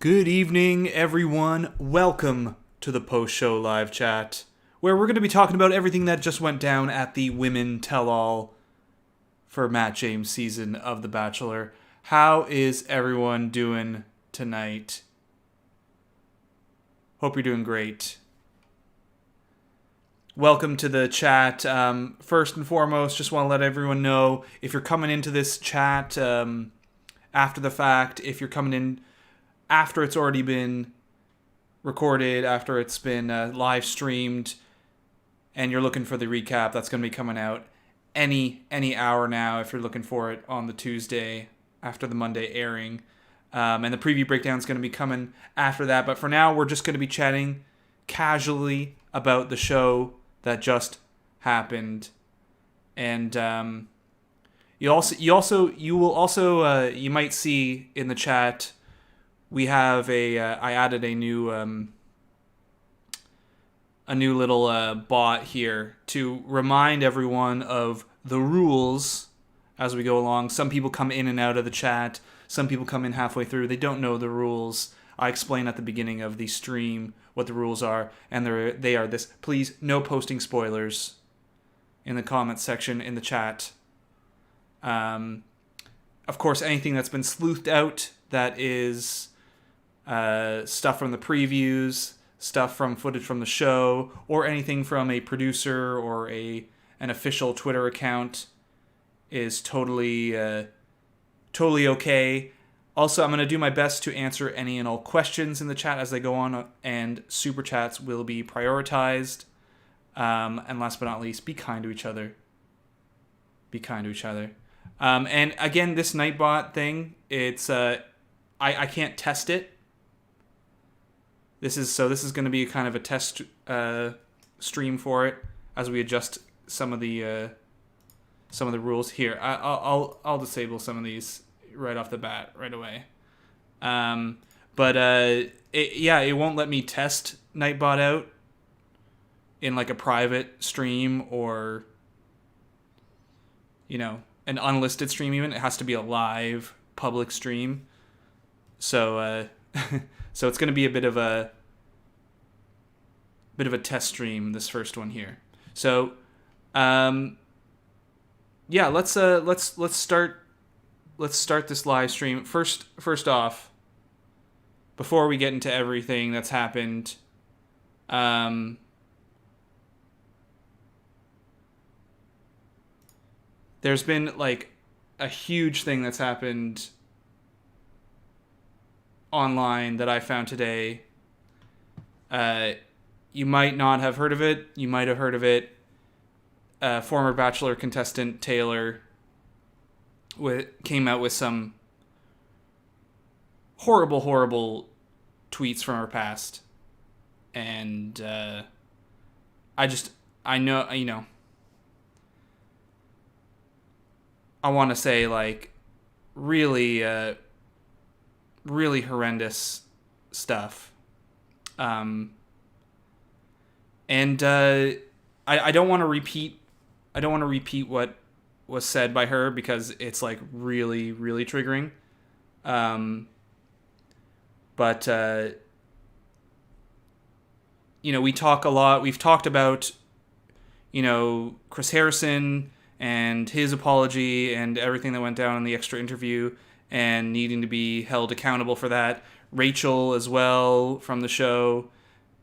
Good evening, everyone. Welcome to the post-show live chat, where we're going to be talking about everything that just went down at the Women Tell-All for Matt James' season of The Bachelor. How is everyone doing tonight? Hope you're doing great. Welcome to the chat. First and foremost, just want to let everyone know, if you're coming into this chat after the fact, if you're coming in after it's already been recorded, after it's been live streamed, and you're looking for the recap, that's going to be coming out any hour now if you're looking for it on the Tuesday after the Monday airing. And the preview breakdown is going to be coming after that. But for now, we're just going to be chatting casually about the show that just happened. And you might see in the chat, we have I added a new little bot here to remind everyone of the rules as we go along. Some people come in and out of the chat. Some people come in halfway through. They don't know the rules. I explain at the beginning of the stream what the rules are, and they are this. Please, no posting spoilers in the comments section in the chat. Of course, anything that's been sleuthed out, that is stuff from the previews, stuff from footage from the show, or anything from a producer or an official Twitter account, is totally okay. Also, I'm going to do my best to answer any and all questions in the chat as they go on, and super chats will be prioritized. And last but not least, be kind to each other. Be kind to each other. And again, this Nightbot thing, it's I can't test it. This is going to be kind of a test stream for it as we adjust some of the rules here. I'll disable some of these right off the bat right away. But it won't let me test Nightbot out in like a private stream or an unlisted stream even. It has to be a live public stream. So so it's going to be a bit of a test stream, this first one here. So let's start this live stream. First off, before we get into everything that's happened, there's been like a huge thing that's happened online that I found today. You might not have heard of it. You might have heard of it. Former Bachelor contestant Taylor came out with some horrible tweets from her past. And I want to say, like, really horrendous stuff. And I don't want to repeat what was said by her because it's like really triggering. But we talk a lot. We've talked about Chris Harrison and his apology and everything that went down in the extra interview and needing to be held accountable for that. Rachel as well from the show,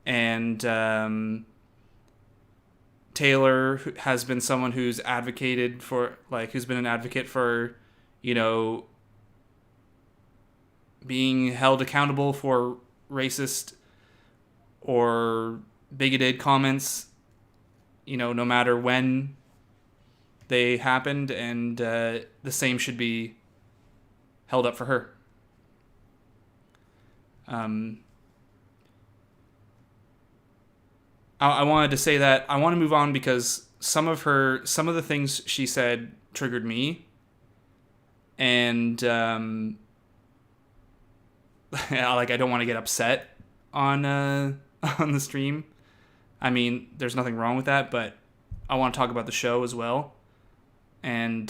and Taylor has been someone who's advocated for, who's been an advocate for, being held accountable for racist or bigoted comments, no matter when they happened, and the same should be held up for her. I wanted to say that I want to move on because some of the things she said triggered me, and like I don't want to get upset on on the stream. I mean, there's nothing wrong with that, but I want to talk about the show as well. And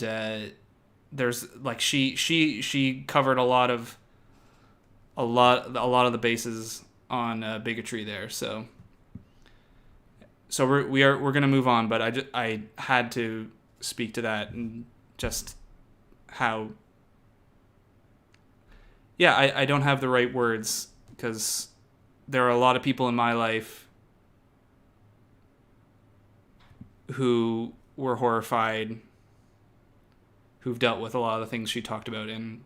there's like she covered a lot of the bases on bigotry there. So we're gonna move on, but I had to speak to that and just how. Yeah, I don't have the right words because there are a lot of people in my life who were horrified, who've dealt with a lot of the things she talked about, and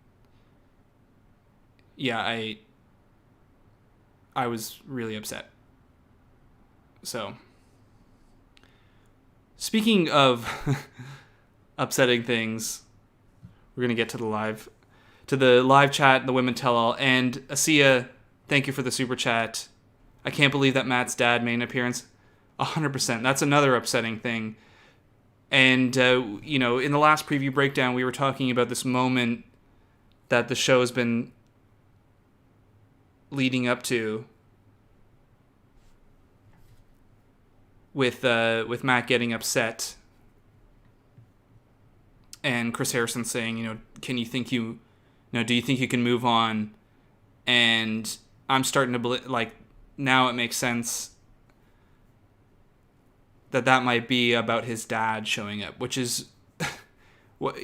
yeah, I was really upset. So, speaking of upsetting things, we're gonna get to the live chat, the women tell all, and Asiya, thank you for the super chat. I can't believe that Matt's dad made an appearance. 100%. That's another upsetting thing. And, in the last preview breakdown, we were talking about this moment that the show has been leading up to with Matt getting upset and Chris Harrison saying, do you think you can move on? And I'm starting to believe, like, now it makes sense that might be about his dad showing up, which is what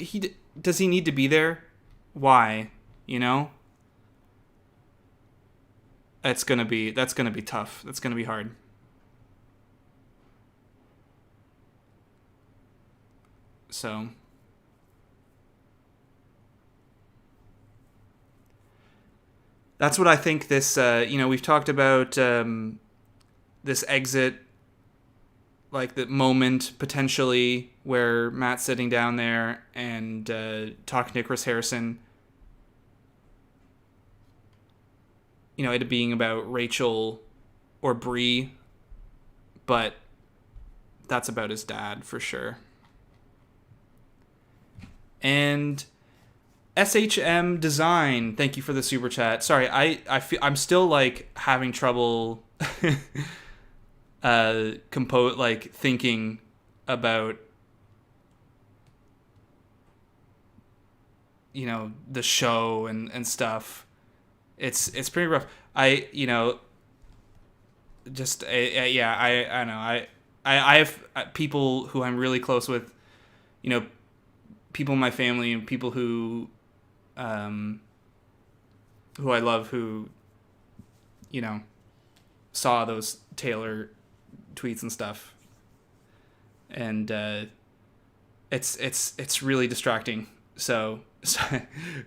does he need to be there? Why? That's gonna be tough. That's gonna be hard. So that's what I think this, we've talked about this exit, like the moment potentially where Matt's sitting down there and talking to Chris Harrison. It being about Rachel or Bree, but that's about his dad for sure. And SHM Design, thank you for the super chat. Sorry, I feel I'm still like having trouble thinking about the show and stuff. It's pretty rough. I know. I have people who I'm really close with, people in my family and people who I love who saw those Taylor tweets and stuff, and it's really distracting. So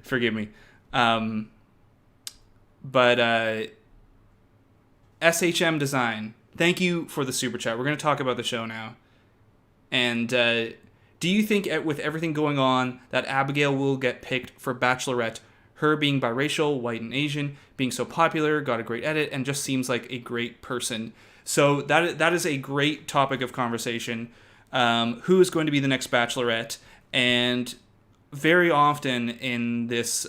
forgive me. But SHM Design, thank you for the super chat. We're going to talk about the show now. And do you think with everything going on that Abigail will get picked for Bachelorette, her being biracial, white and Asian, being so popular, got a great edit, and just seems like a great person? So that is a great topic of conversation. Who is going to be the next Bachelorette? And very often in this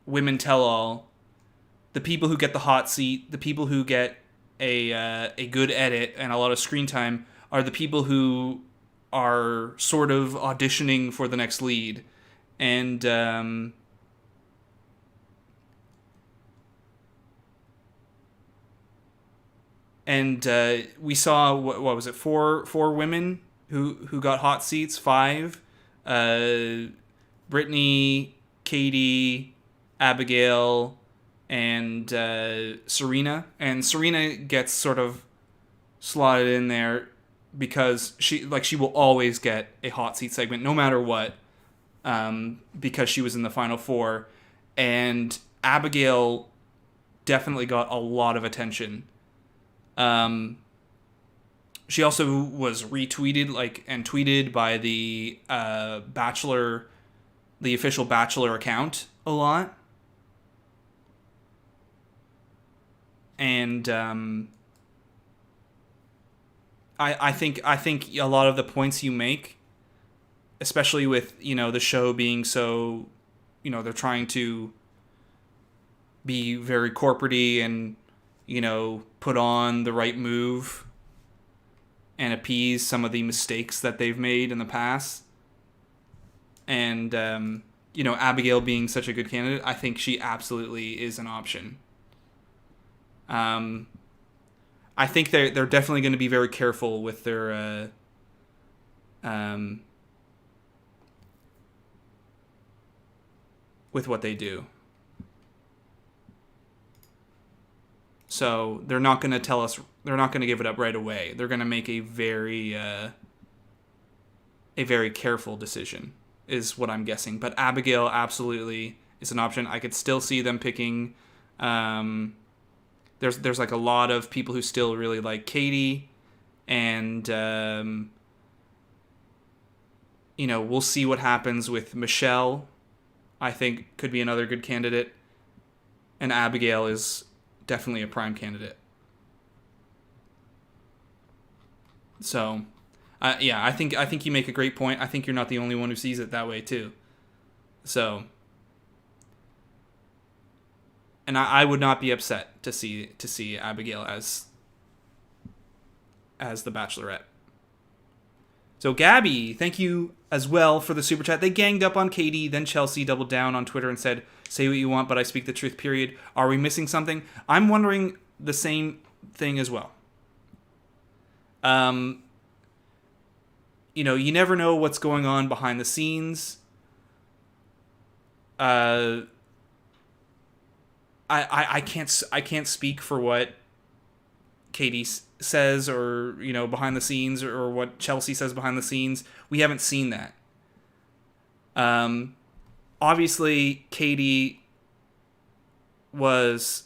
women tell all, the people who get the hot seat, the people who get a good edit and a lot of screen time are the people who are sort of auditioning for the next lead. And we saw what was it, four women who got hot seats, 5, Brittany, Katie, Abigail, and Serena. And Serena gets sort of slotted in there because she will always get a hot seat segment no matter what. because she was in the final four, and Abigail definitely got a lot of attention. She also was retweeted and tweeted by the Bachelor, the official Bachelor account a lot. And I think a lot of the points you make, especially with the show being so, they're trying to be very corporate-y and put on the right move and appease some of the mistakes that they've made in the past. And Abigail being such a good candidate, I think she absolutely is an option. I think they're definitely going to be very careful with their with what they do. So they're not going to tell us. They're not going to give it up right away. They're going to make a very careful decision, is what I'm guessing. But Abigail absolutely is an option. I could still see them picking. There's like a lot of people who still really like Katie, and we'll see what happens with Michelle. I think could be another good candidate, and Abigail is definitely a prime candidate. So, I think you make a great point. I think you're not the only one who sees it that way too. So, and I would not be upset to see Abigail as the Bachelorette. So Gabby, thank you as well for the super chat. They ganged up on Katie, then Chelsea doubled down on Twitter and said, "Say what you want, but I speak the truth, period." Are we missing something? I'm wondering the same thing as well. You never know what's going on behind the scenes. I can't speak for what Katie says or behind the scenes, or what Chelsea says behind the scenes. We haven't seen that. Obviously Katie was,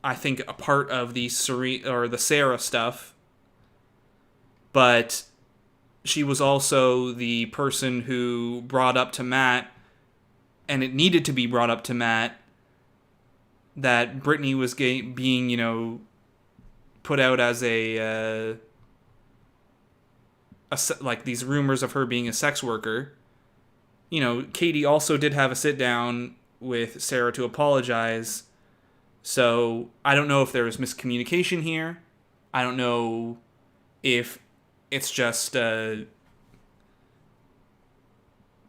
I think, a part of the Sarah stuff, but she was also the person who brought up to Matt, and it needed to be brought up to Matt, that Brittany was being, put out as like these rumors of her being a sex worker. Katie also did have a sit down with Sarah to apologize. So I don't know if there was miscommunication here. I don't know if it's just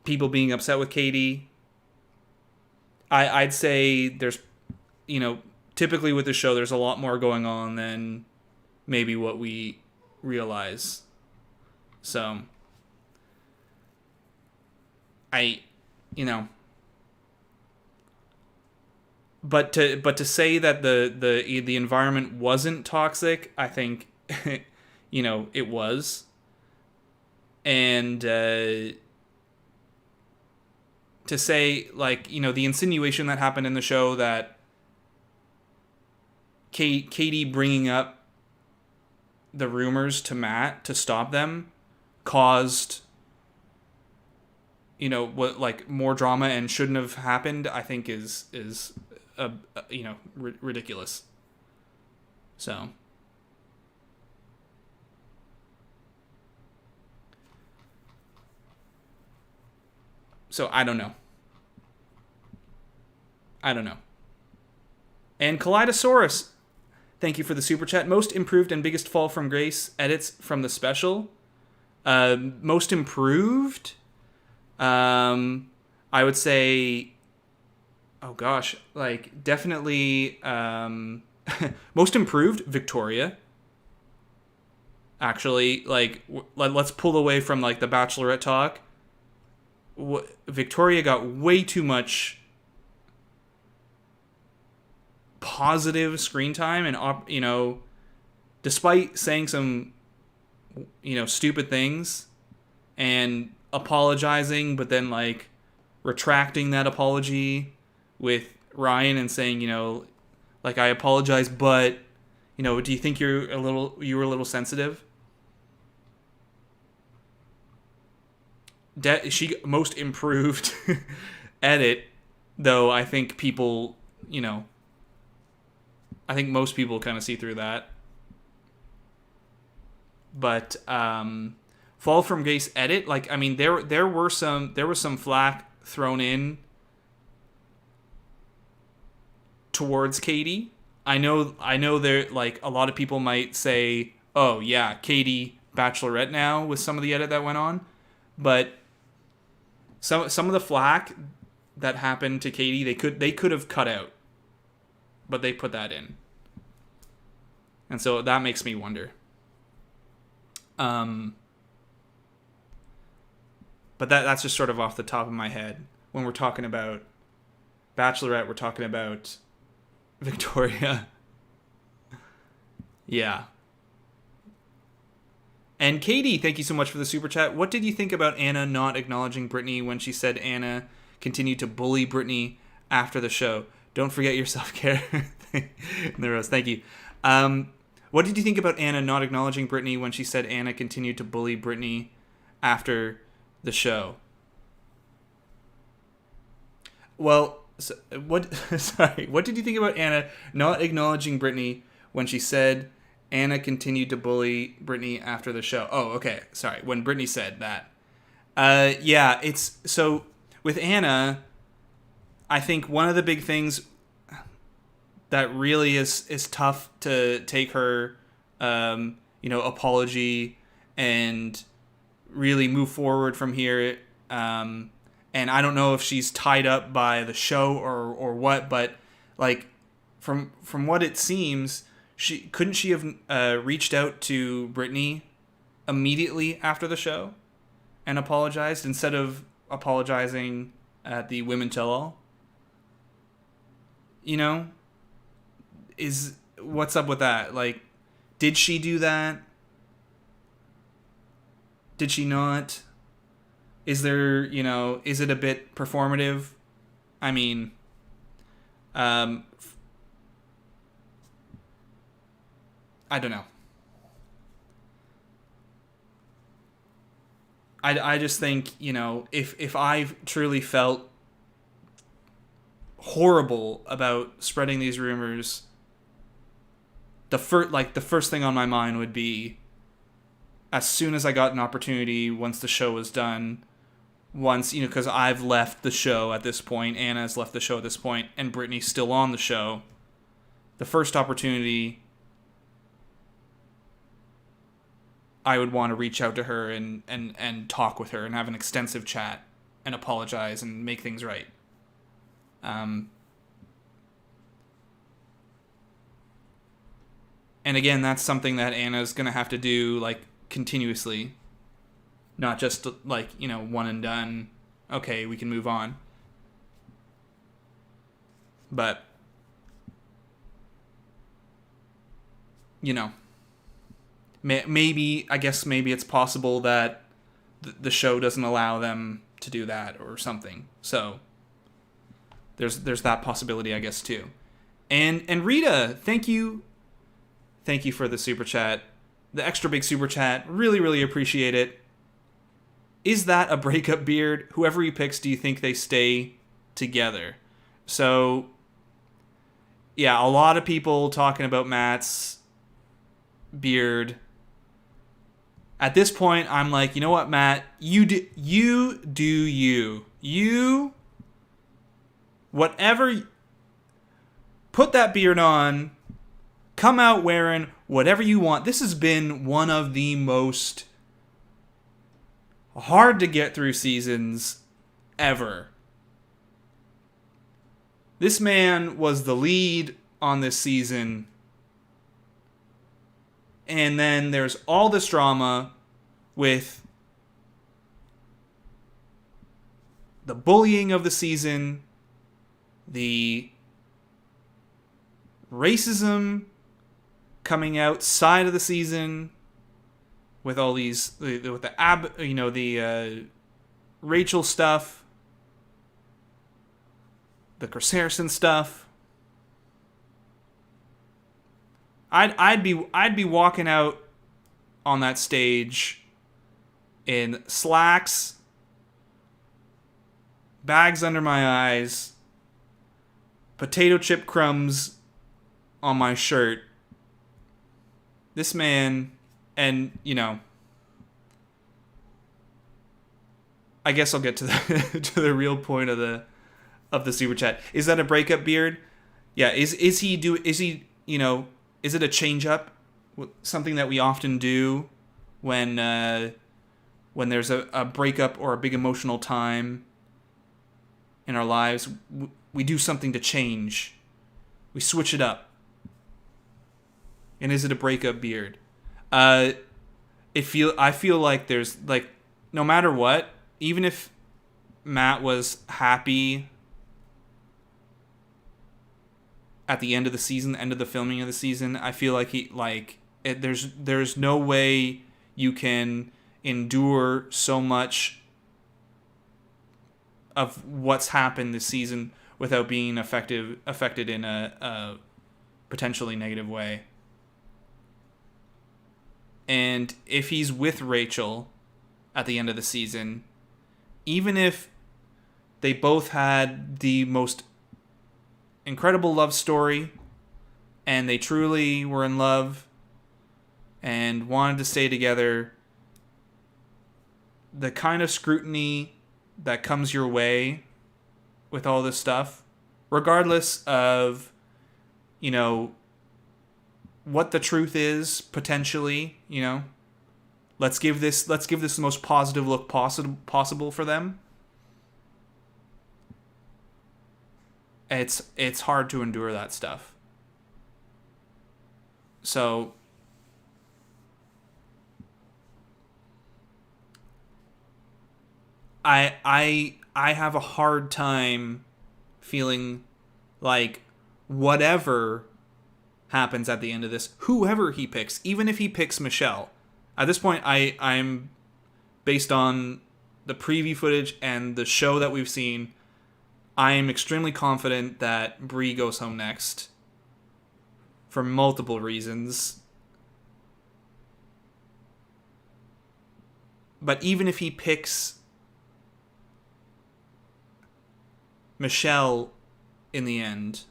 people being upset with Katie. I'd say there's, typically with the show, there's a lot more going on than maybe what we realize. So, but to say that the environment wasn't toxic, I think, it was. And to say, the insinuation that happened in the show that Katie bringing up the rumors to Matt to stop them caused, more drama and shouldn't have happened, I think is ridiculous. So I don't know. And Kaleidosaurus, thank you for the super chat. Most improved and biggest fall from grace edits from the special. Most improved, I would say, oh gosh, definitely, most improved, Victoria. Actually, let's pull away from the Bachelorette talk. Victoria got way too much positive screen time, and despite saying some stupid things and apologizing, but then retracting that apology with Ryan and saying, like, I apologize, but, do you think you were a little sensitive? She most improved edit, though I think people, I think most people kind of see through that. But Fall from Grace edit, like, I mean, there was some flack thrown in towards Katie. I know there, like, a lot of people might say, oh yeah, Katie Bachelorette now with some of the edit that went on, but some of the flack that happened to Katie, they could have cut out, but they put that in, and so that makes me wonder. But that's just sort of off the top of my head. When we're talking about Bachelorette, we're talking about Victoria. Yeah. And Katie, thank you so much for the super chat. What did you think about Anna not acknowledging Brittany when she said Anna continued to bully Brittany after the show? Don't forget your self-care. Thank you. What did you think about Anna not acknowledging Brittany when she said Anna continued to bully Brittany after the show? Well, what did you think about Anna not acknowledging Brittany when she said Anna continued to bully Brittany after the show? Oh, okay. Sorry. When Brittany said that. Yeah, it's so with Anna, I think one of the big things that really is tough to take her, apology and really move forward from here. And I don't know if she's tied up by the show or what, but like from what it seems, she have reached out to Brittany immediately after the show and apologized instead of apologizing at the Women Tell All. What's up with that? Like, did she do that? Did she not? Is there, is it a bit performative? I mean, I don't know. I just think, if I've truly felt horrible about spreading these rumors, the first thing on my mind would be, as soon as I got an opportunity, once the show was done, because I've left the show at this point, Anna's left the show at this point, and Brittany's still on the show, the first opportunity, I would want to reach out to her and talk with her and have an extensive chat and apologize and make things right. And again, that's something that Anna's going to have to do, like, continuously. Not just, like, one and done. Okay, we can move on. But, maybe it's possible that the show doesn't allow them to do that or something. So, there's that possibility, I guess, too. And Rita, thank you for the super chat. The extra big super chat. Really, really appreciate it. Is that a breakup beard? Whoever he picks, do you think they stay together? So, yeah, a lot of people talking about Matt's beard. At this point, I'm like, you know what, Matt? You do you. You, whatever, put that beard on. Come out wearing whatever you want. This has been one of the most hard to get through seasons ever. This man was the lead on this season. And then there's all this drama with the bullying of the season, the racism coming outside of the season, with all these, with the Rachel stuff, the Chris Harrison stuff. I'd be walking out on that stage in slacks, bags under my eyes, potato chip crumbs on my shirt. This man, and I guess I'll get to the to the real point of the super chat. Is that a breakup beard? Yeah. Is it a change up? Something that we often do when there's a breakup or a big emotional time in our lives. We do something to change. We switch it up. And is it a breakup beard? I feel like there's like, no matter what, even if Matt was happy at the end of the season, end of the filming of the season, I feel like there's no way you can endure so much of what's happened this season without being affected in a potentially negative way. And if he's with Rachel at the end of the season, even if they both had the most incredible love story and they truly were in love and wanted to stay together, the kind of scrutiny that comes your way with all this stuff, regardless of, what the truth is, potentially, let's give this the most positive look possible for them. It's hard to endure that stuff. So I have a hard time feeling like whatever happens at the end of this, whoever he picks, even if he picks Michelle, at this point I'm based on the preview footage and the show that we've seen, I am extremely confident that Bree goes home next for multiple reasons. But even if he picks Michelle in the end,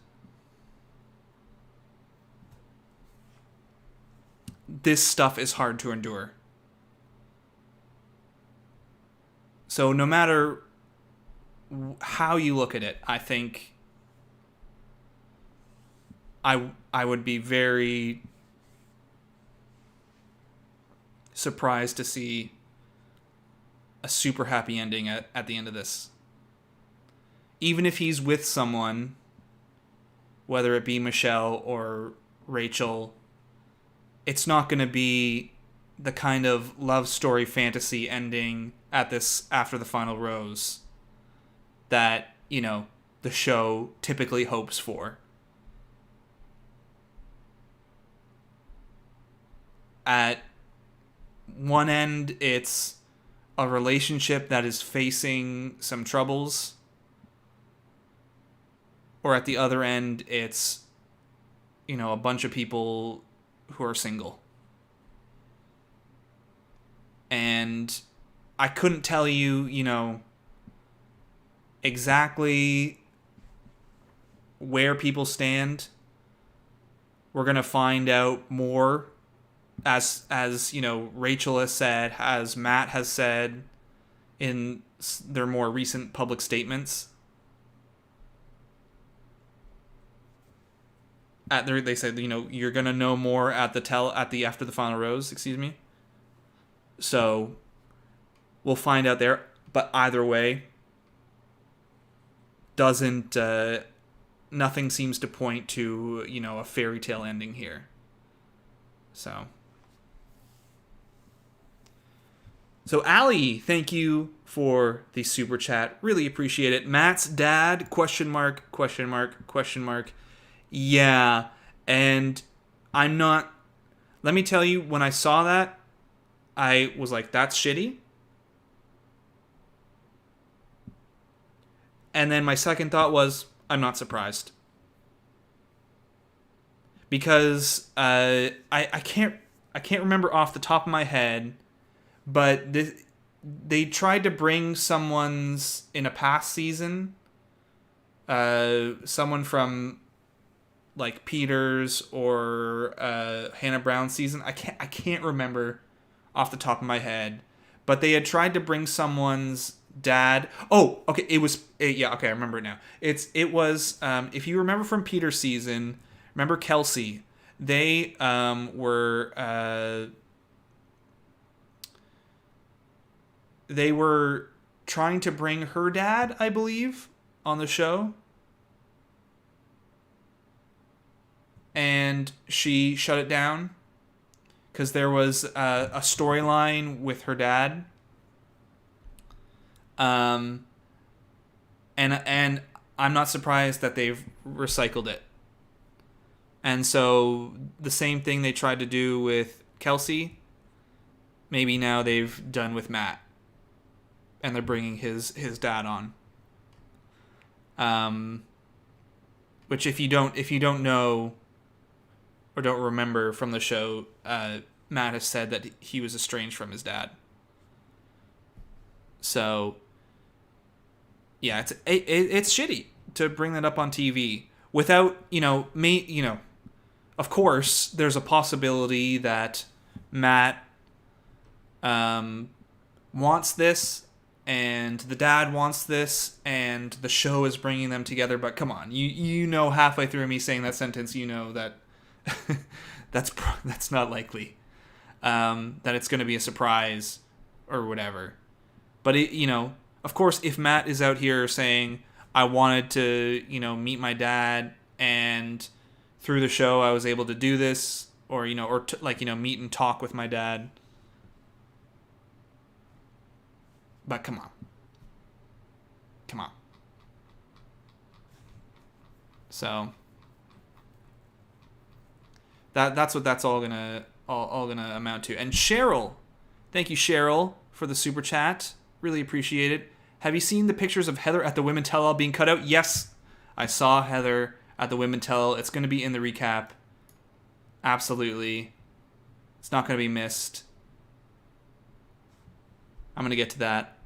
this stuff is hard to endure. So no matter how you look at it, I think I would be very surprised to see a super happy ending at the end of this. Even if he's with someone, whether it be Michelle or Rachel, it's not going to be the kind of love story fantasy ending after the final rose that, the show typically hopes for. At one end, it's a relationship that is facing some troubles. Or at the other end, it's, a bunch of people who are single. And I couldn't tell you, exactly where people stand. We're going to find out more as Rachel has said, as Matt has said in their more recent public statements. They said, you're gonna know more after the final rose. Excuse me. So we'll find out there. But either way, nothing seems to point to a fairy tale ending here. So Ali, thank you for the super chat. Really appreciate it. Matt's dad? ? Yeah, and I'm not... Let me tell you, when I saw that, I was like, that's shitty. And then my second thought was, I'm not surprised. Because I can't remember off the top of my head, but they tried to bring someone's in a past season, someone from like Peter's or Hannah Brown's season. I can't remember off the top of my head, but they had tried to bring someone's dad. Oh, okay, yeah, okay, I remember it now. It was if you remember from Peter's season, remember Kelsey? They were trying to bring her dad, I believe, on the show. And she shut it down because there was a storyline with her dad. And I'm not surprised that they've recycled it. And so the same thing they tried to do with Kelsey, maybe now they've done with Matt. And they're bringing his dad on. Which if you don't know or don't remember from the show, Matt has said that he was estranged from his dad. So yeah, it's shitty to bring that up on TV without, of course, there's a possibility that Matt wants this and the dad wants this and the show is bringing them together. But come on, you know, halfway through me saying that sentence, you know that that's not likely. That it's going to be a surprise or whatever. But of course, if Matt is out here saying, I wanted to, meet my dad, and through the show I was able to do this, or meet and talk with my dad. But come on. So that's what that's all gonna amount to. And Cheryl, thank you, Cheryl, for the super chat. Really appreciate it. Have you seen the pictures of Heather at the Women Tell All being cut out? Yes, I saw Heather at the Women Tell. It's going to be in the recap. Absolutely. It's not going to be missed. I'm going to get to that.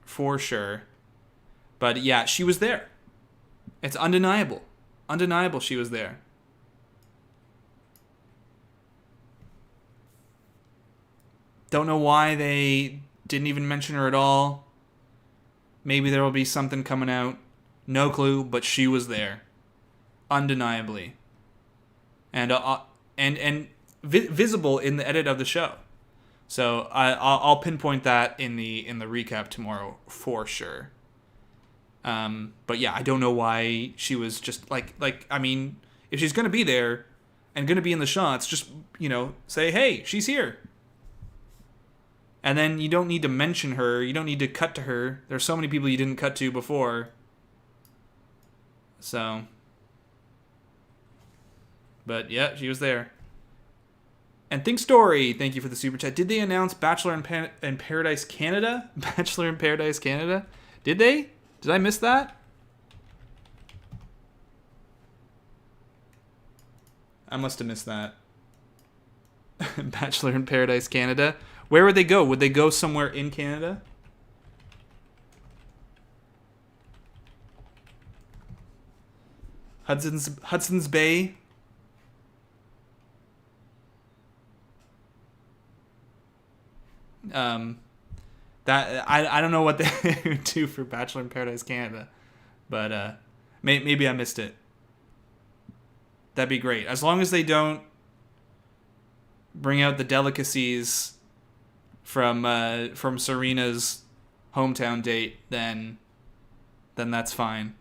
For sure. But yeah, she was there. It's undeniable. Undeniable she was there. Don't know why they didn't even mention her at all. Maybe there will be something coming out. No clue, but she was there. Undeniably. And visible in the edit of the show. So I'll pinpoint that in the recap tomorrow for sure. But yeah, I don't know why she was just like I mean, if she's gonna be there and gonna be in the shots, just say, hey, she's here. And then you don't need to mention her. You don't need to cut to her. There's so many people you didn't cut to before. So. But yeah, she was there. And Think Story, thank you for the super chat. Did they announce Bachelor in Paradise Canada? Bachelor in Paradise Canada? Did they? Did I miss that? I must have missed that. Bachelor in Paradise Canada. Where would they go? Would they go somewhere in Canada? Hudson's Bay. That I don't know what they would do for Bachelor in Paradise Canada, but maybe I missed it. That'd be great, as long as they don't bring out the delicacies from Serena's hometown date, then that's fine.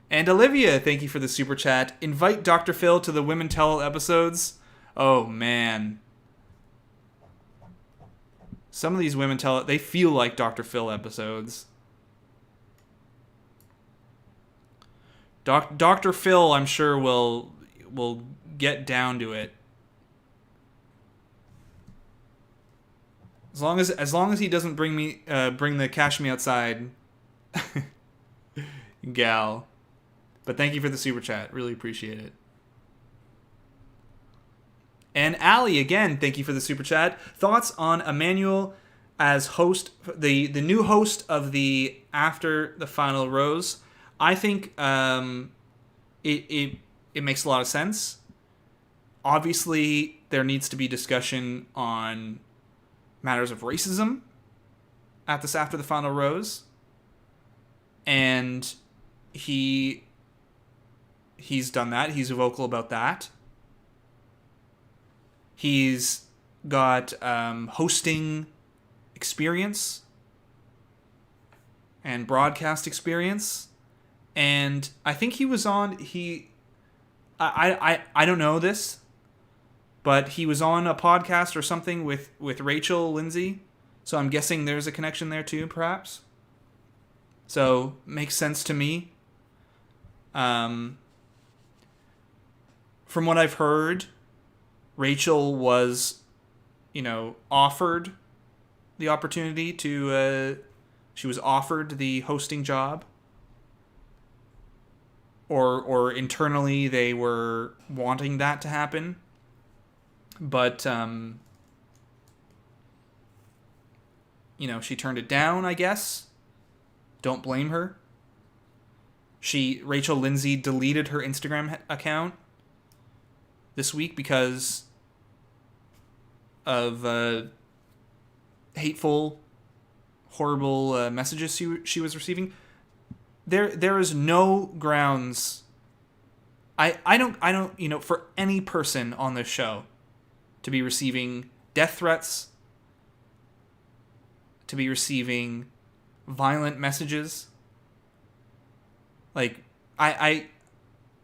And Olivia, thank you for the super chat. Invite Dr. Phil to the Women Tell episodes. Oh man. Some of these Women Tell, they feel like Dr. Phil episodes. Dr. Phil, I'm sure will get down to it. As long as he doesn't bring the cash me outside gal. But thank you for the super chat. Really appreciate it. And Allie, again, thank you for the super chat. Thoughts on Emmanuel as host, the new host of the After the Final Rose? I think it makes a lot of sense. Obviously, there needs to be discussion on matters of racism at this After the Final Rose. And he's done that. He's vocal about that. He's got hosting experience and broadcast experience. And I think he was on... I don't know this, but he was on a podcast or something with Rachel Lindsay. So I'm guessing there's a connection there too, perhaps. So, makes sense to me. From what I've heard, Rachel was, offered the opportunity to... she was offered the hosting job. Or internally they were wanting that to happen. But, she turned it down, I guess. Don't blame her. Rachel Lindsay deleted her Instagram account this week because of hateful, horrible messages she was receiving. There is no grounds. I don't for any person on this show to be receiving death threats, to be receiving violent messages. Like, it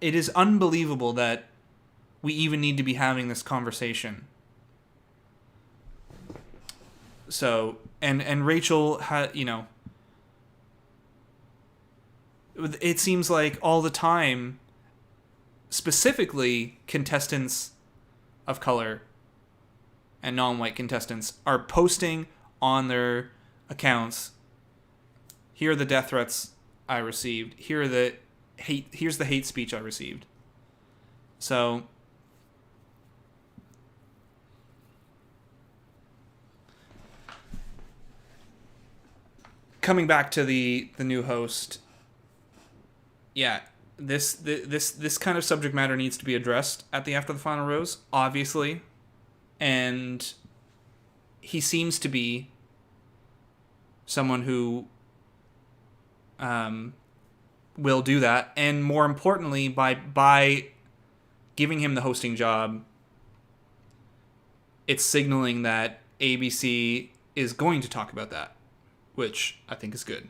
is unbelievable that we even need to be having this conversation. So, and Rachel had, it seems like all the time, specifically contestants of color and non-white contestants are posting on their accounts, here are the death threats I received. Here's the hate speech I received. So, coming back to the new host, yeah, this kind of subject matter needs to be addressed at the After the Final Rose, obviously, and he seems to be someone who will do that, and more importantly, by giving him the hosting job, it's signaling that ABC is going to talk about that, which I think is good.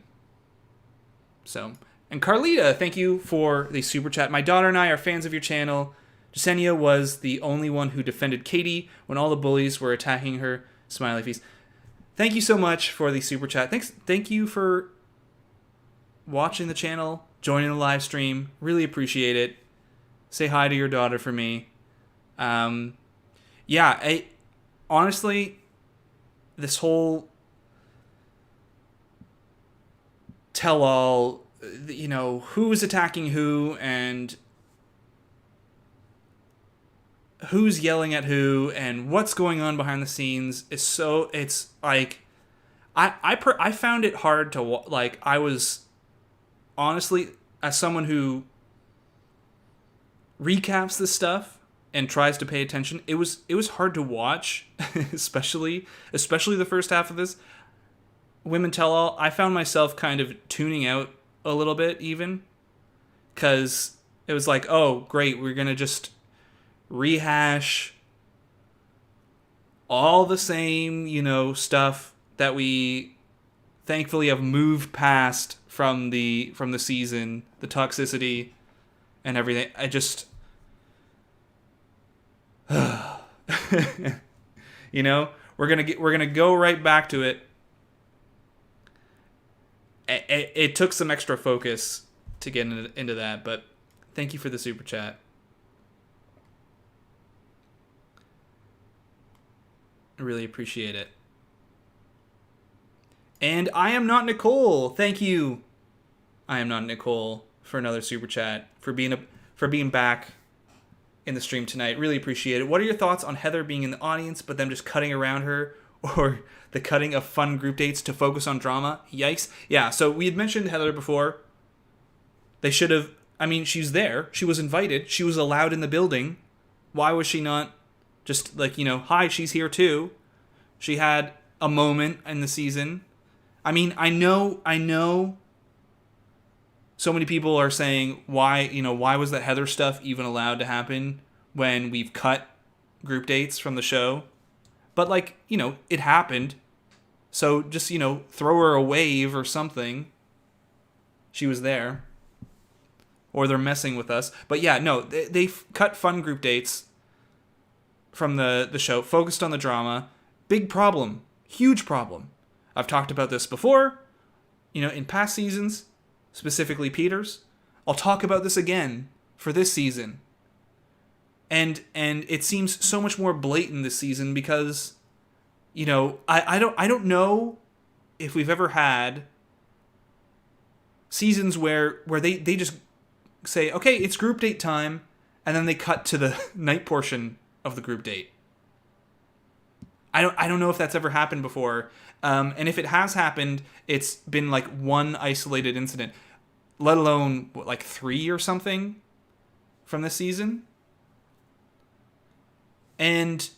So, and Carlita, thank you for the super chat. My daughter and I are fans of your channel. Jasenia was the only one who defended Katie when all the bullies were attacking her. Smiley face. Thank you so much for the super chat. Thank you for watching the channel, joining the live stream. Really appreciate it. Say hi to your daughter for me. Honestly, this whole tell-all, who's attacking who and who's yelling at who and what's going on behind the scenes is so... It's like... I found it hard to... Like, I was... Honestly, as someone who recaps this stuff and tries to pay attention, it was hard to watch, especially the first half of this Women Tell All. I found myself kind of tuning out a little bit, even, because it was like, oh great, we're gonna just rehash all the same stuff that we thankfully have moved past from the season, the toxicity and everything. I just we're gonna go right back to it. It took some extra focus to get into that, but thank you for the super chat. I really appreciate it. And I am not Nicole. Thank you. I am not Nicole for another super chat, for being back in the stream tonight. Really appreciate it. What are your thoughts on Heather being in the audience, but them just cutting around her, or the cutting of fun group dates to focus on drama? Yikes. Yeah, so we had mentioned Heather before. They should have, I mean, she's there. She was invited. She was allowed in the building. Why was she not just like, hi, she's here too. She had a moment in the season. I mean, I know so many people are saying, why was that Heather stuff even allowed to happen when we've cut group dates from the show? But it happened. So just, throw her a wave or something. She was there. Or they're messing with us. But yeah, no, they've cut fun group dates from the show, focused on the drama. Big problem. Huge problem. I've talked about this before, in past seasons. Specifically Peter's. I'll talk about this again for this season. And it seems so much more blatant this season because, I don't know if we've ever had seasons where they just say, okay, it's group date time, and then they cut to the night portion of the group date. I don't know if that's ever happened before. And if it has happened, it's been like one isolated incident. Let alone, 3 or something from this season? And,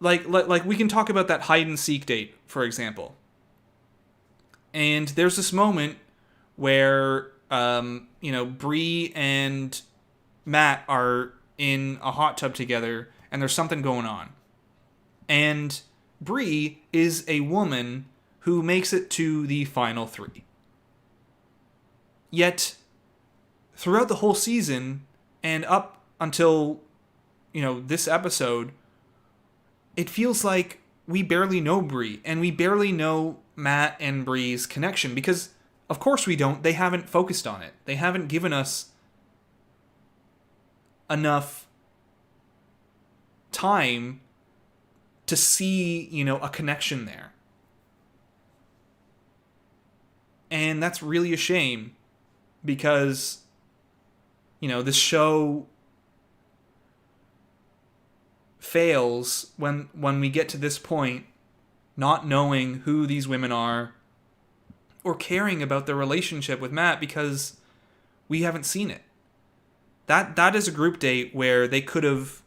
like we can talk about that hide-and-seek date, for example. And there's this moment where, Bree and Matt are in a hot tub together, and there's something going on. And Bree is a woman who makes it to the final 3. Yet, throughout the whole season, and up until, this episode, it feels like we barely know Bree, and we barely know Matt and Bree's connection, because, of course we don't. They haven't focused on it. They haven't given us enough time to see, a connection there. And that's really a shame. Because, this show fails when we get to this point, not knowing who these women are or caring about their relationship with Matt because we haven't seen it. That is a group date where they could have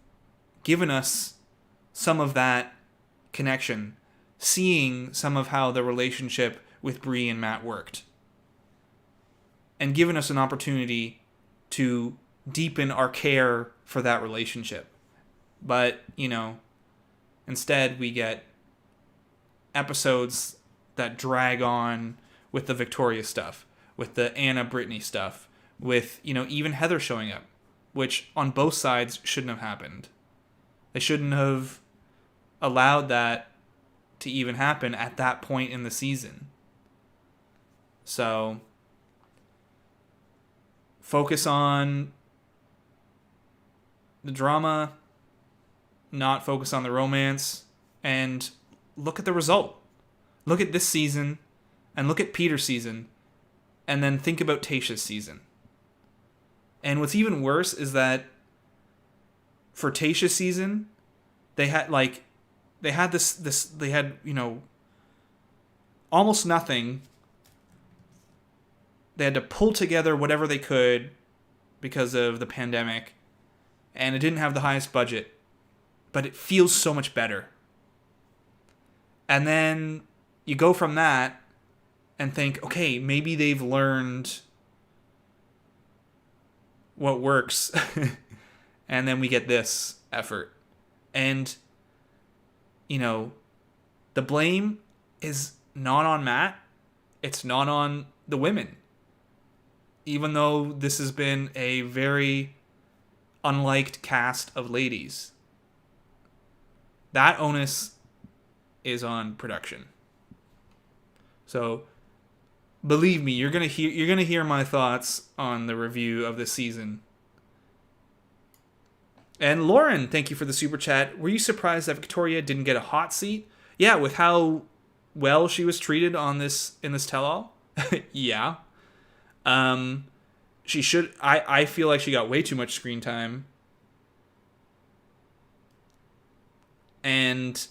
given us some of that connection, seeing some of how the relationship with Bree and Matt worked. And given us an opportunity to deepen our care for that relationship. But, instead we get episodes that drag on with the Victoria stuff, with the Anna Brittany stuff, with, even Heather showing up, which on both sides shouldn't have happened. They shouldn't have allowed that to even happen at that point in the season. So focus on the drama, not focus on the romance, and look at the result. Look at this season, and look at Peter's season, and then think about Tayshia's season. And what's even worse is that for Tayshia's season, they had almost nothing. They had to pull together whatever they could because of the pandemic, and it didn't have the highest budget, but it feels so much better. And then you go from that and think, okay, maybe they've learned what works. And then we get this effort. And, the blame is not on Matt. It's not on the women. Even though this has been a very unliked cast of ladies. That onus is on production. So, believe me, you're gonna hear my thoughts on the review of this season. And Lauren, thank you for the super chat. Were you surprised that Victoria didn't get a hot seat? Yeah, with how well she was treated on this in this tell-all. Yeah. She should. I feel like she got way too much screen time. And,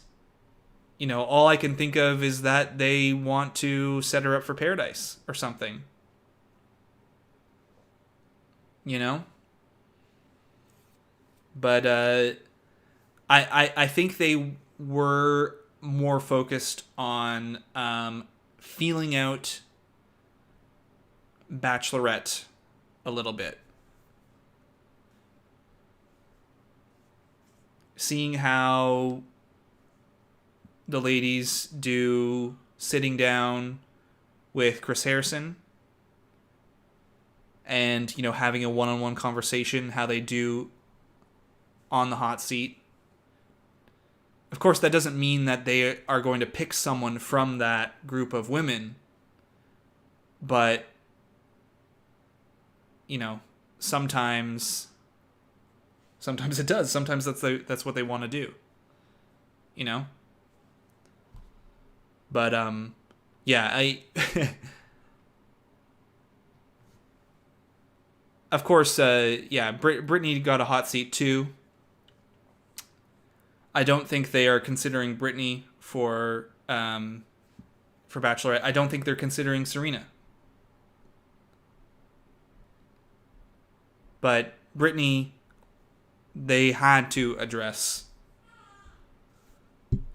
you know, all I can think of is that they want to set her up for Paradise or something. You know? But I think they were more focused on feeling out Bachelorette a little bit. Seeing how the ladies do sitting down with Chris Harrison and, you know, having a one-on-one conversation, how they do on the hot seat. Of course, that doesn't mean that they are going to pick someone from that group of women, but, you know, sometimes it does. Sometimes that's what they want to do, you know? But, yeah, of course, yeah, Brittany got a hot seat too. I don't think they are considering Brittany for Bachelorette. I don't think they're considering Serena. But Brittany, they had to address.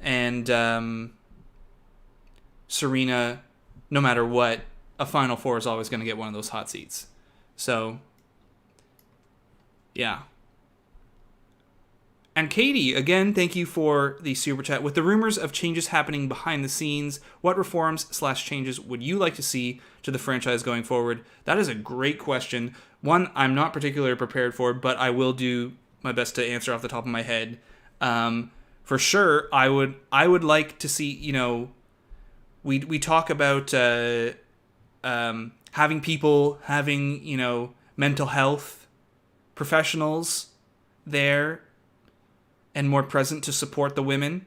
And Serena, no matter what, a Final Four is always going to get one of those hot seats. So, yeah. And Katie, again, thank you for the super chat. With the rumors of changes happening behind the scenes, what reforms/changes would you like to see to the franchise going forward? That is a great question. One I'm not particularly prepared for, but I will do my best to answer off the top of my head. For sure, I would like to see, you know, we talk about having people, you know, mental health professionals there and more present to support the women.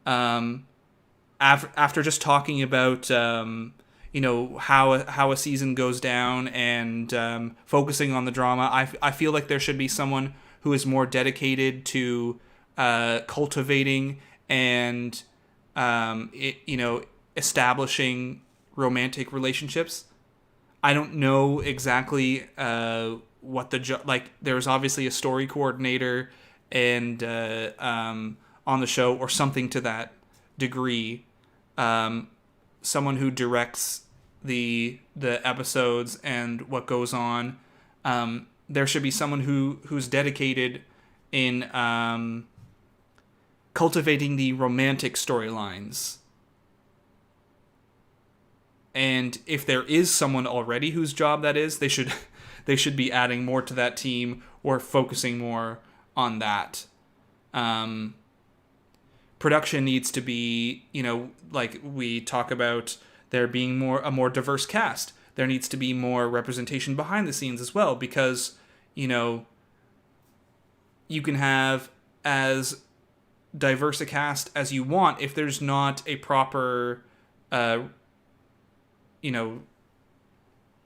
After just talking about, you know, how a season goes down and focusing on the drama, I feel like there should be someone who is more dedicated to cultivating and, you know, establishing romantic relationships. I don't know exactly what the like. There's obviously a story coordinator and on the show or something to that degree, someone who directs the episodes and what goes on. There should be someone who's dedicated in cultivating the romantic storylines. And if there is someone already whose job that is, they should be adding more to that team or focusing more on that. Production needs to be, you know, like we talk about there being a more diverse cast. There needs to be more representation behind the scenes as well, because, you know, you can have as diverse a cast as you want if there's not a proper, you know,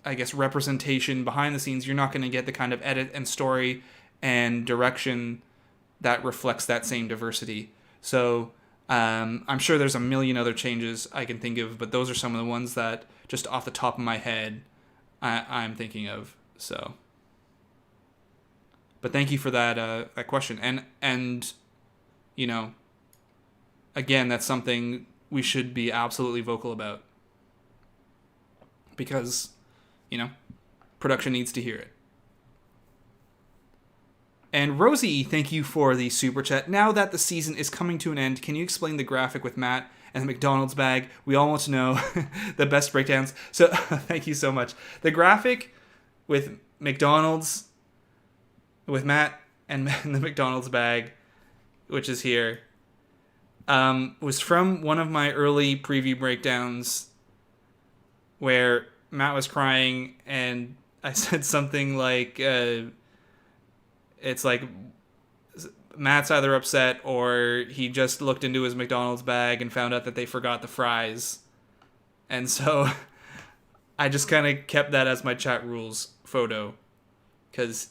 I guess representation behind the scenes. You're not going to get the kind of edit and story and direction that reflects that same diversity. So I'm sure there's a million other changes I can think of, but those are some of the ones that just off the top of my head I'm thinking of. So, but thank you for that question. And you know, again, that's something we should be absolutely vocal about, because, you know, production needs to hear it. And Rosie, thank you for the super chat. Now that the season is coming to an end, can you explain the graphic with Matt and the McDonald's bag? We all want to know the best breakdowns. So thank you so much. The graphic with McDonald's, with Matt and the McDonald's bag, which is here, was from one of my early preview breakdowns where Matt was crying and I said something like, it's like Matt's either upset or he just looked into his McDonald's bag and found out that they forgot the fries. And so I just kind of kept that as my chat rules photo. Because,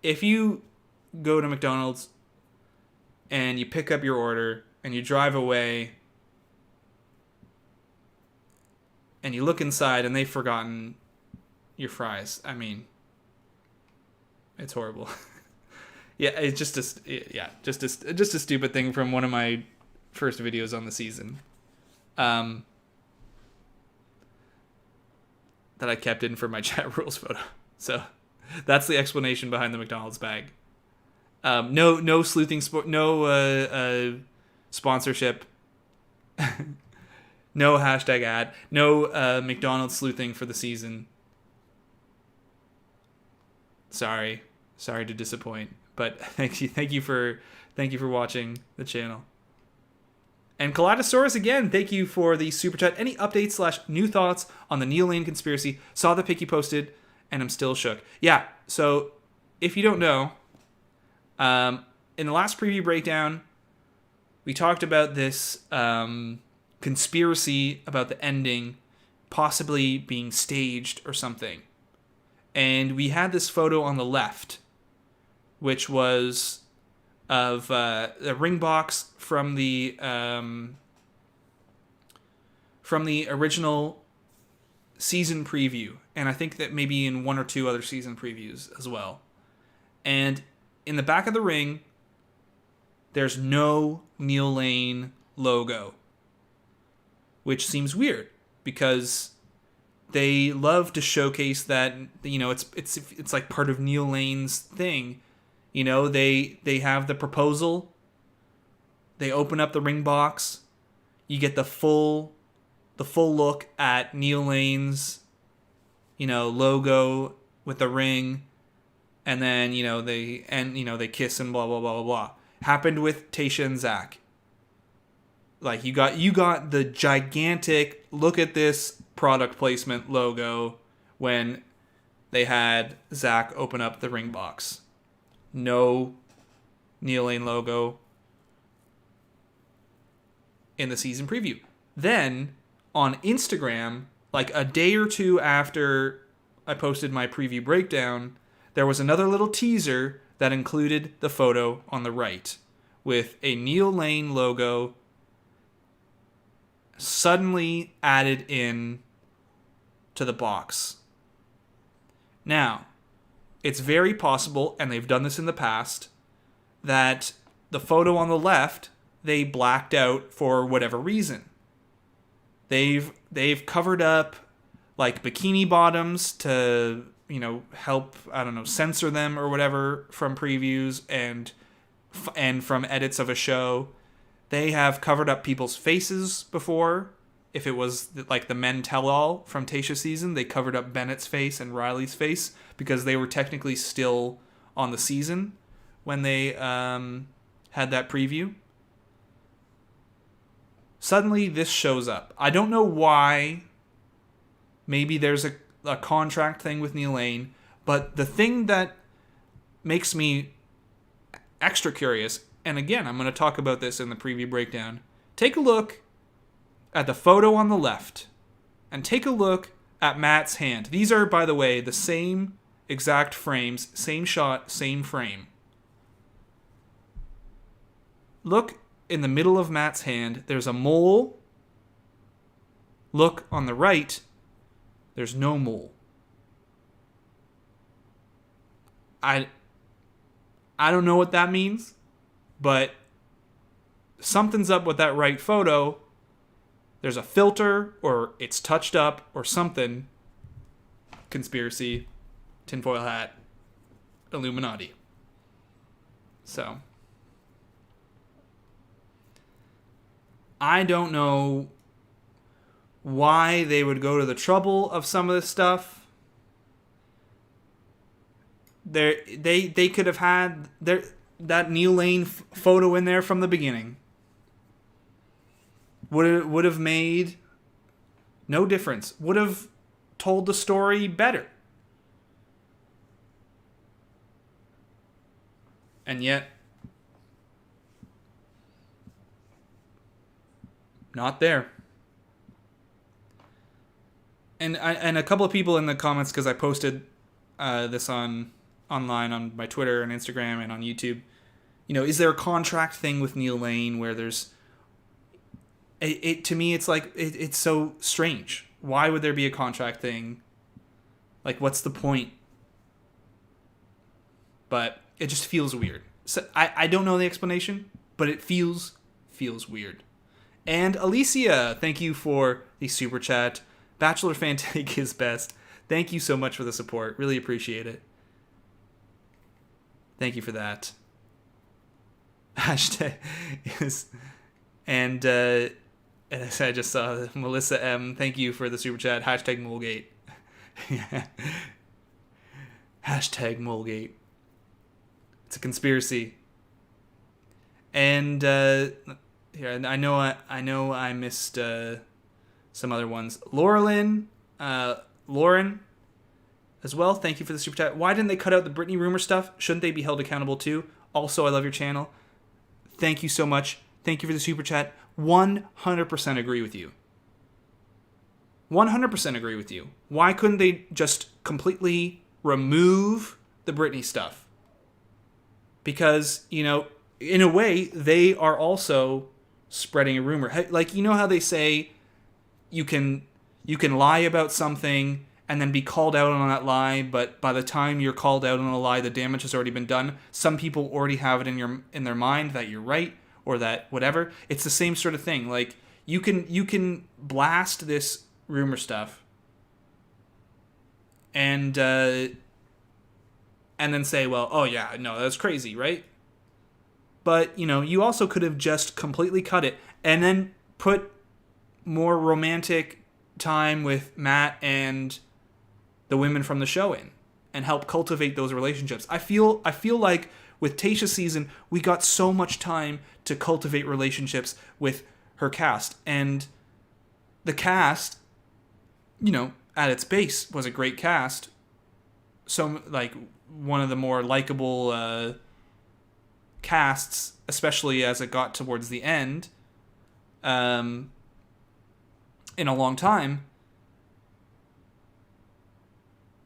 if you go to McDonald's and you pick up your order and you drive away and you look inside and they've forgotten your fries, I mean, it's horrible. Yeah, it's just a stupid thing from one of my first videos on the season. That I kept in for my chat rules photo. So that's the explanation behind the McDonald's bag. No sleuthing sponsorship. No hashtag ad. No McDonald's sleuthing for the season. Sorry to disappoint, but thank you for watching the channel. And Kaleidosaurus, again, thank you for the super chat. Any updates / new thoughts on the Neil Lane conspiracy? Saw the pic you posted, and I'm still shook. Yeah, so if you don't know, in the last preview breakdown, we talked about this conspiracy about the ending possibly being staged or something. And we had this photo on the left, which was of the ring box from the original season preview, and I think that maybe in one or two other season previews as well. And in the back of the ring, there's no Neil Lane logo, which seems weird because they love to showcase that, it's like part of Neil Lane's thing. They have the proposal. They open up the ring box. You get the full look at Neil Lane's, logo with the ring, and then they kiss and blah blah blah blah blah. Happened with Tayshia and Zach. Like you got the gigantic look at this product placement logo when they had Zach open up the ring box. No Neil Lane logo in the season preview. Then on Instagram, like a day or two after I posted my preview breakdown, there was another little teaser that included the photo on the right with a Neil Lane logo suddenly added in to the box. Now, it's very possible, and they've done this in the past, that the photo on the left, they blacked out for whatever reason. They've covered up like bikini bottoms to, help, censor them or whatever from previews and from edits of a show. They have covered up people's faces before. If it was like the Men Tell All from Tayshia season, they covered up Bennett's face and Riley's face because they were technically still on the season when they had that preview. Suddenly, this shows up. I don't know why. Maybe there's a contract thing with Neil Lane, but the thing that makes me extra curious, and again, I'm going to talk about this in the preview breakdown, take a look at the photo on the left, and take a look at Matt's hand. These are, by the way, the same exact frames, same shot, same frame. Look in the middle of Matt's hand, there's a mole. Look on the right, there's no mole. I don't know what that means, but something's up with that right photo. There's a filter, or it's touched up, or something. Conspiracy, tinfoil hat, Illuminati. So, I don't know why they would go to the trouble of some of this stuff. They could have had that Neil Lane photo in there from the beginning. Would have made no difference. Would have told the story better. And yet, Not there. And a couple of people in the comments, because I posted this online on my Twitter and Instagram and on YouTube. Is there a contract thing with Neil Lane where there's it to me? It's like it's so strange. Why would there be a contract thing? Like, what's the point? But it just feels weird. So I don't know the explanation, but it feels weird. And Alicia, thank you for the super chat. Bachelor fan take his best. Thank you so much for the support. Really appreciate it. Thank you for that. Hashtag is, and as I just saw, Melissa M. Thank you for the super chat. Hashtag Mulgate. Hashtag Mulgate. It's a conspiracy. And here, I know I missed some other ones. Lauren as well. Thank you for the super chat. Why didn't they cut out the Britney rumor stuff? Shouldn't they be held accountable too? Also, I love your channel. Thank you so much. Thank you for the super chat. 100% agree with you. 100% agree with you. Why couldn't they just completely remove the Britney stuff? Because, in a way, they are also spreading a rumor. Like, how they say you can lie about something and then be called out on that lie, but by the time you're called out on a lie, the damage has already been done. Some people already have it in their mind that you're right or that whatever. It's the same sort of thing. Like, you can blast this rumor stuff and then say, well, oh yeah, no, that's crazy, right? But, you also could have just completely cut it and then put more romantic time with Matt and the women from the show in and help cultivate those relationships. I feel like with Tayshia's season, we got so much time to cultivate relationships with her cast. And the cast, at its base was a great cast. So, like, one of the more likable casts, especially as it got towards the end, in a long time.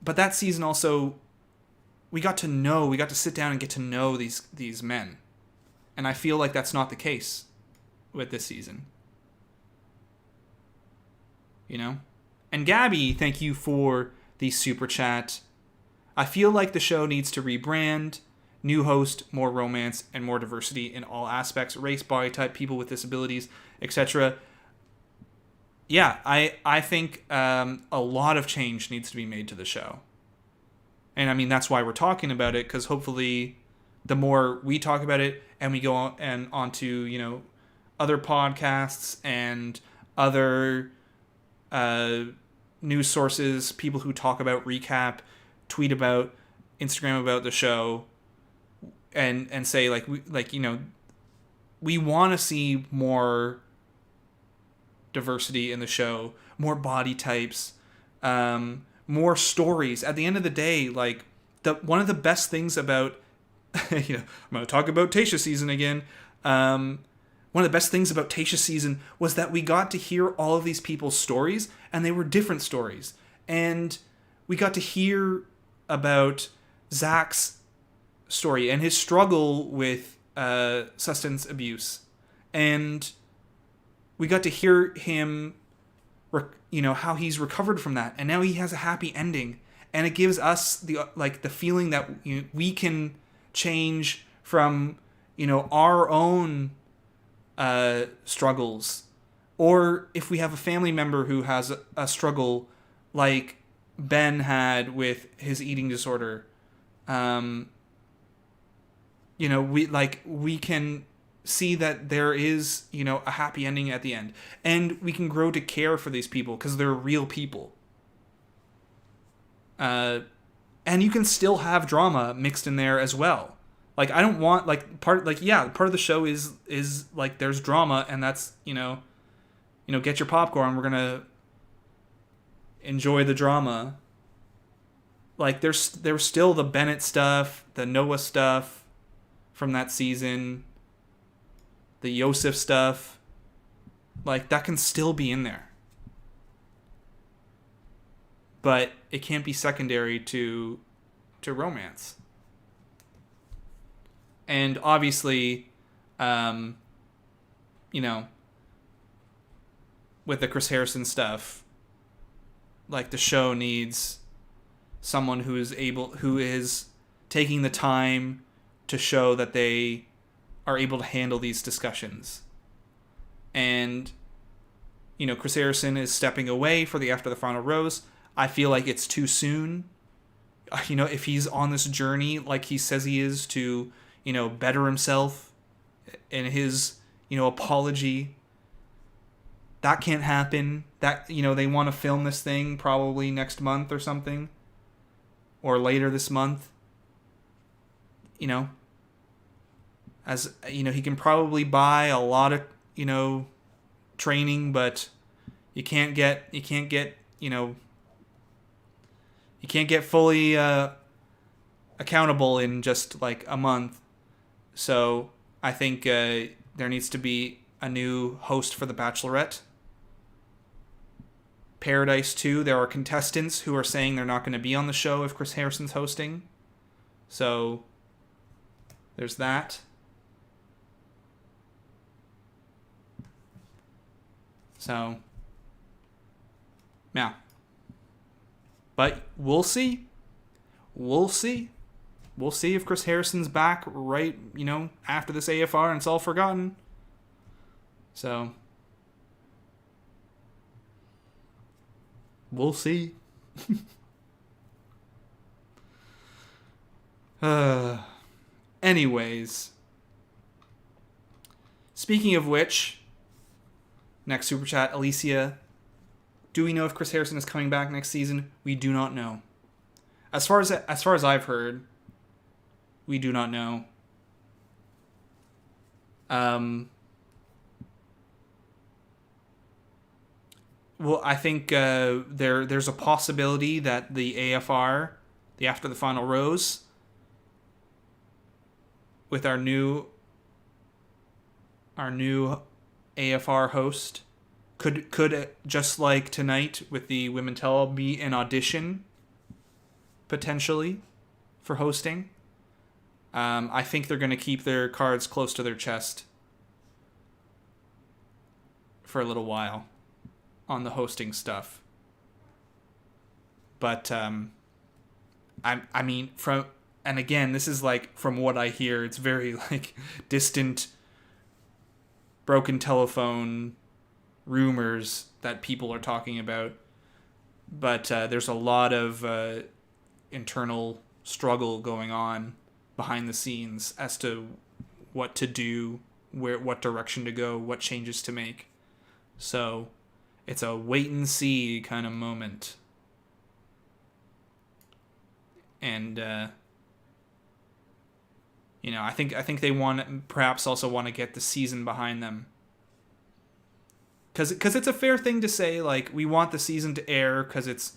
But that season also, we got to sit down and get to know these men. And I feel like that's not the case with this season. And Gabby, thank you for the super chat. I feel like the show needs to rebrand, new host, more romance, and more diversity in all aspects, race, body type, people with disabilities, etc. Yeah, I think a lot of change needs to be made to the show. And I mean, that's why we're talking about it, because hopefully the more we talk about it and we go on onto, other podcasts and other news sources, people who talk about, recap, tweet about, Instagram about the show, and say we want to see more diversity in the show, more body types, more stories. At the end of the day, like, one of the best things about I'm going to talk about Tayshia's season again. One of the best things about Tayshia's season was that we got to hear all of these people's stories, and they were different stories. And we got to hear about Zach's story and his struggle with substance abuse. And we got to hear him, how he's recovered from that. And now he has a happy ending. And it gives us the feeling that we can change from, our own struggles. Or if we have a family member who has a struggle like Ben had with his eating disorder, we can see that there is, a happy ending at the end. And we can grow to care for these people because they're real people. And you can still have drama mixed in there as well. Like, I don't want, part of the show is there's drama, and that's, get your popcorn, we're gonna enjoy the drama. Like, there's still the Bennett stuff, the Noah stuff from that season, the Yosef stuff. Like, that can still be in there. But it can't be secondary to romance. And obviously, you know, with the Chris Harrison stuff, like, the show needs someone who is taking the time to show that they are able to handle these discussions. And, Chris Harrison is stepping away for the After the Final Rose. I feel like it's too soon. If he's on this journey like he says he is to, better himself in his, apology, that can't happen. That, they want to film this thing probably next month or something. Or later this month. As, he can probably buy a lot of, training, but you can't get fully accountable in just like a month. So I think there needs to be a new host for The Bachelorette. Paradise 2, there are contestants who are saying they're not going to be on the show if Chris Harrison's hosting. So there's that. So, yeah. But we'll see. We'll see if Chris Harrison's back right, after this AFR and it's all forgotten. So, we'll see. Anyways. Speaking of which, next super chat, Alicia. Do we know if Chris Harrison is coming back next season? We do not know. As far as I've heard, we do not know. Well, I think there's a possibility that the AFR, the After the Final Rose, with our new AFR host, could just like tonight with the Women Tell All, be an audition potentially for hosting. I think they're going to keep their cards close to their chest for a little while on the hosting stuff. But I mean, and again, this is like from what I hear, it's very like distant, broken telephone rumors that people are talking about. But there's a lot of internal struggle going on behind the scenes as to what to do, what direction to go, what changes to make. So it's a wait and see kind of moment. And I think they perhaps also want to get the season behind them. Because it's a fair thing to say, like, we want the season to air because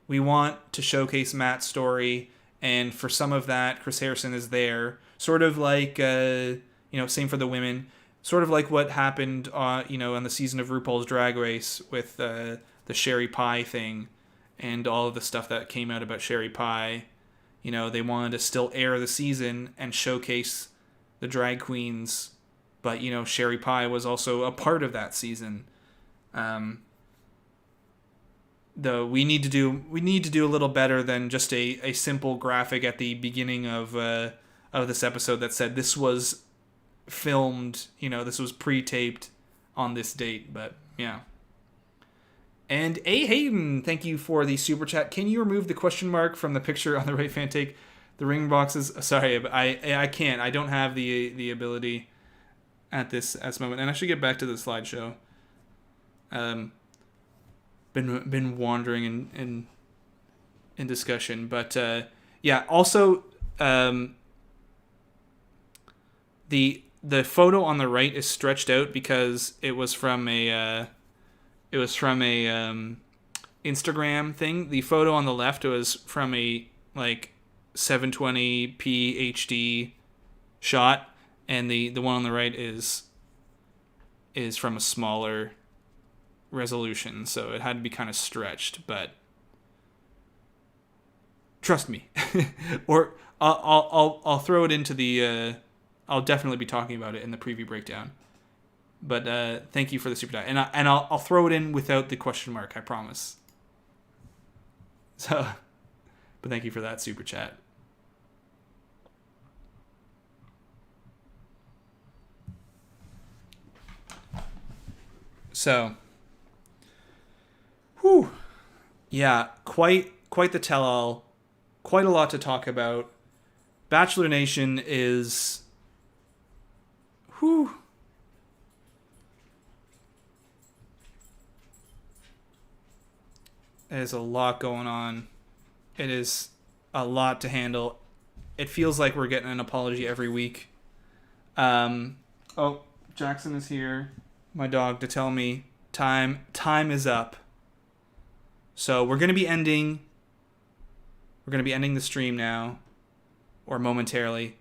we want to showcase Matt's story, and for some of that, Chris Harrison is there. Sort of like, same for the women. Sort of like what happened, on the season of RuPaul's Drag Race with the Sherry Pie thing and all of the stuff that came out about Sherry Pie. They wanted to still air the season and showcase the drag queens, but, Sherry Pie was also a part of that season. Though we need to do a little better than just a simple graphic at the beginning of this episode that said this was filmed, this was pre-taped on this date. But yeah. And A. Hayden, thank you for the super chat. Can you remove the question mark from the picture on the right fan take? The ring boxes. Sorry, but I can't. I don't have the ability at this moment. And I should get back to the slideshow. Been wandering in discussion, but yeah. Also, the photo on the right is stretched out because it was from a Instagram thing. The photo on the left was from a like 720p HD shot, and the one on the right is is from a smaller resolution, so it had to be kind of stretched, but trust me. Or I'll throw it into the I'll definitely be talking about it in the preview breakdown. But thank you for the super chat, and I'll throw it in without the question mark, I promise. So, but thank you for that super chat. So, whew, yeah, quite the tell-all, quite a lot to talk about. Bachelor Nation is, whew. There's a lot going on. It is a lot to handle. It feels like we're getting an apology every week. Oh, Jackson is here, my dog, to tell me time is up. So we're gonna be ending the stream now, or momentarily.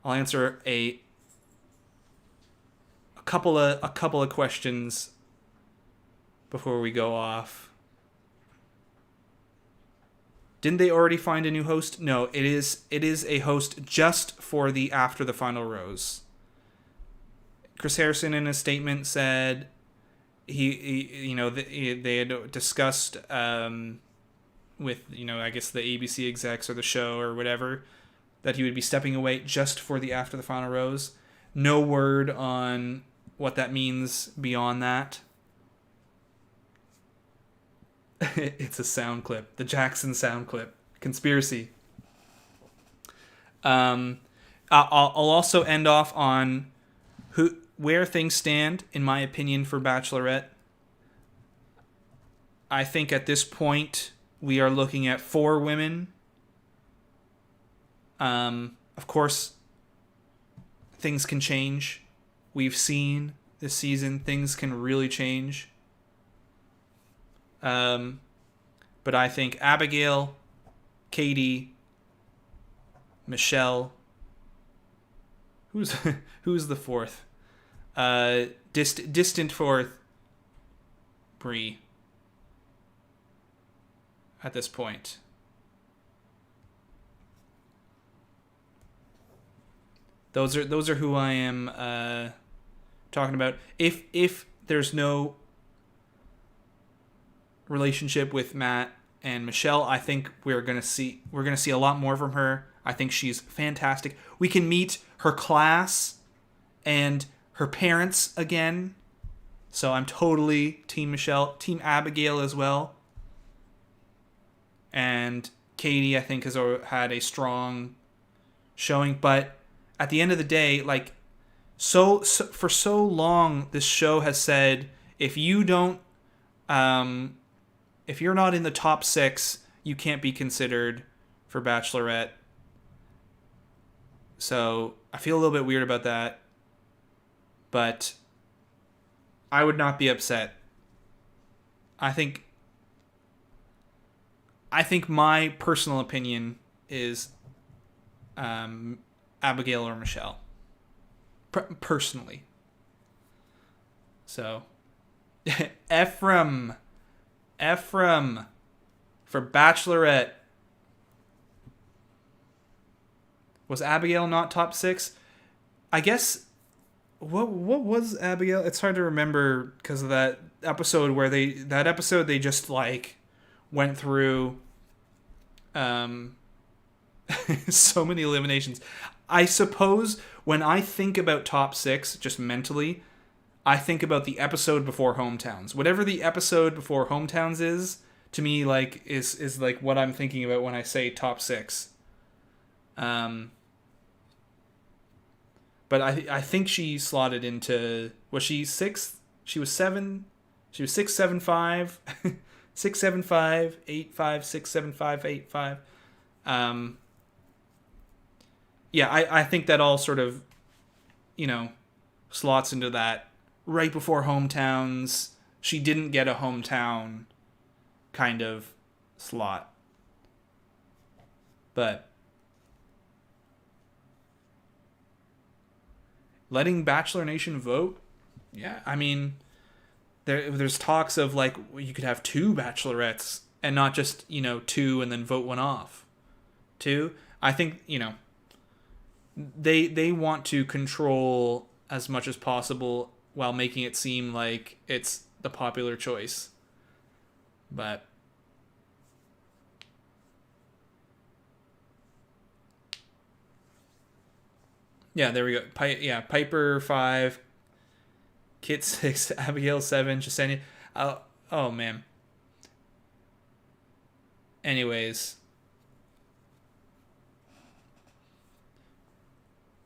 I'll answer a couple of questions before we go off. Didn't they already find a new host? No, it is a host just for the After the Final Rose. Chris Harrison in a statement said they had discussed with, I guess the ABC execs or the show or whatever, that he would be stepping away just for the After the Final Rose. No word on what that means beyond that. It's a sound clip. The Jackson sound clip. Conspiracy. I'll also end off on where things stand, in my opinion, for Bachelorette. I think at this point we are looking at 4 women. Of course, things can change. We've seen this season things can really change. But I think Abigail, Katie, Michelle. Who's the fourth? Distant fourth. Bree. At this point. Those are who I am talking about. If there's no relationship with Matt and Michelle, I think we're gonna see a lot more from her. I think she's fantastic. We can meet her class and her parents again. So I'm totally Team Michelle, Team Abigail as well. And Katie, I think, has had a strong showing. But at the end of the day, like, so for so long, this show has said, if you don't, if you're not in the top 6, you can't be considered for Bachelorette. So I feel a little bit weird about that. But I would not be upset. I think my personal opinion is Abigail or Michelle. Personally. So, Ephraim for Bachelorette. Was Abigail not top 6? I guess. What was Abigail? It's hard to remember because of that episode where they just like went through so many eliminations. I suppose when I think about top 6, just mentally, I think about the episode before Hometowns. Whatever the episode before Hometowns is, to me, like, is like what I'm thinking about when I say top 6. But I think she slotted into, was she 6th? She was 7. She was 6, 7, 5. 6, 7, 5, 8, 5, 6, 7, 5, 8, 5. Yeah, I think that all sort of, slots into that right before Hometowns. She didn't get a hometown kind of slot. But letting Bachelor Nation vote, Yeah, I mean, there's talks of like you could have two bachelorettes and not just, two and then vote one off. Two, I think, they want to control as much as possible while making it seem like it's the popular choice. But yeah, there we go. Piper 5, Kit 6, Abigail 7, Jasenia. Oh man. Anyways,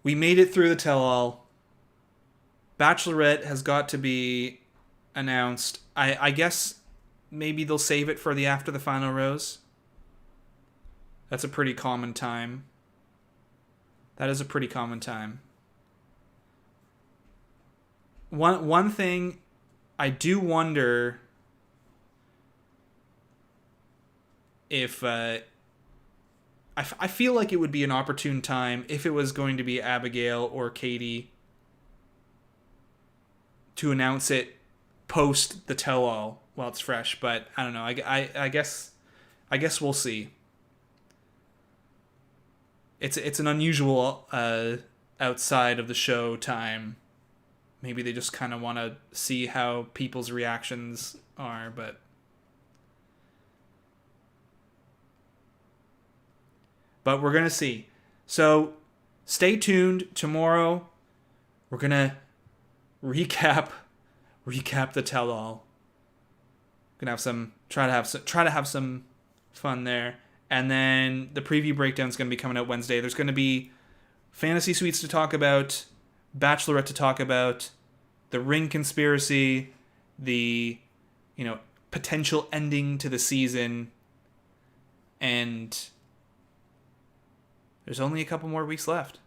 we made it through the tell-all. Bachelorette has got to be announced. I guess maybe they'll save it for the after the final rose. That's a pretty common time. That is a pretty common time. One thing I do wonder if I feel like it would be an opportune time if it was going to be Abigail or Katie to announce it post the tell-all while it's fresh. But I don't know. I guess we'll see. It's an unusual outside of the show time. Maybe they just kind of want to see how people's reactions are, but we're going to see. So stay tuned. Tomorrow we're going to recap the tell-all. Going to try to have some fun there. And then the preview breakdown is going to be coming out Wednesday. There's going to be fantasy suites to talk about, Bachelorette to talk about, the ring conspiracy, the potential ending to the season, and there's only a couple more weeks left.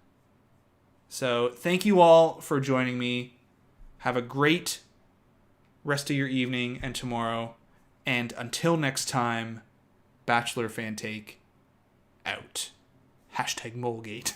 So thank you all for joining me. Have a great rest of your evening and tomorrow. And until next time, Bachelor Fan Take out. #Molegate.